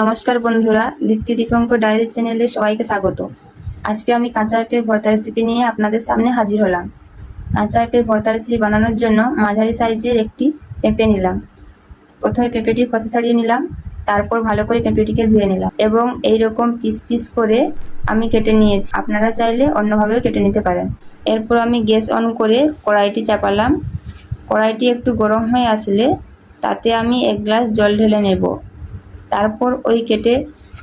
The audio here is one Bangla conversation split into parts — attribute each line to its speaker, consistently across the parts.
Speaker 1: নমস্কার বন্ধুরা, দীপ্তি দীপঙ্কর ডায়েরি চ্যানেলে সবাইকে স্বাগত। আজকে আমি কাঁচা পেঁপে ভর্তা রেসিপি নিয়ে আপনাদের সামনে হাজির হলাম। কাঁচা পেঁপে ভর্তা রেসিপি বানানোর জন্য মাঝারি সাইজের একটি পেঁপে নিলাম। প্রথমে পেঁপেটির খোসা ছাড়িয়ে নিলাম, তারপর ভালো করে পেঁপেটিকে ধুয়ে নিলাম এবং এই রকম পিস পিস করে আমি কেটে নিয়েছি। আপনারা চাইলে অন্যভাবেও কেটে নিতে পারেন। এরপর আমি গ্যাস অন করে কড়াইটি চাপালাম। কড়াইটি একটু গরম হয়ে আসলে তাতে আমি 1 গ্লাস জল ঢেলে নেব। তারপর ওই কেটে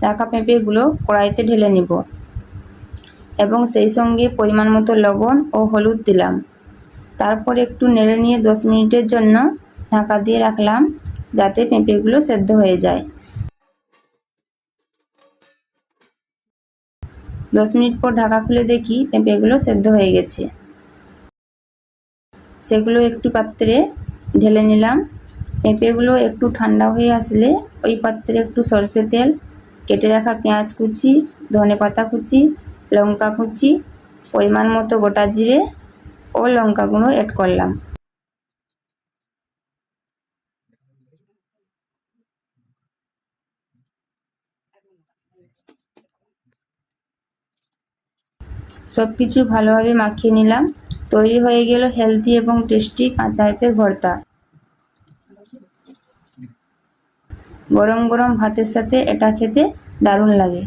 Speaker 1: রাখা পেঁপেগুলো কড়াইতে ঢেলে নেব এবং সেই সঙ্গে পরিমাণ মতো লবণ ও হলুদ দিলাম। তারপর একটু নেড়ে নিয়ে 10 মিনিটের জন্য ঢাকা দিয়ে রাখলাম, যাতে পেঁপেগুলো সেদ্ধ হয়ে যায়। 10 মিনিট পর ঢাকা খুলে দেখি পেঁপেগুলো সেদ্ধ হয়ে গেছে। সেগুলো একটু পাত্রে ঢেলে নিলাম। পেঁপেগুলো একটু ঠান্ডা হয়ে আসলে ওই পাত্রে একটু সরষের তেল, কেটে রাখা পেঁয়াজ কুচি, ধনেপাতা কুচি, লঙ্কা কুচি, পরিমাণ মতো গোটা জিরে ও লঙ্কা গুঁড়ো অ্যাড করলাম। সব কিছু ভালোভাবে মাখিয়ে নিলাম। তৈরি হয়ে গেল হেলদি এবং টেস্টি কাঁচা পেঁপের ভর্তা। গরম গরম ভাতের সাথে এটা খেতে দারুণ লাগে।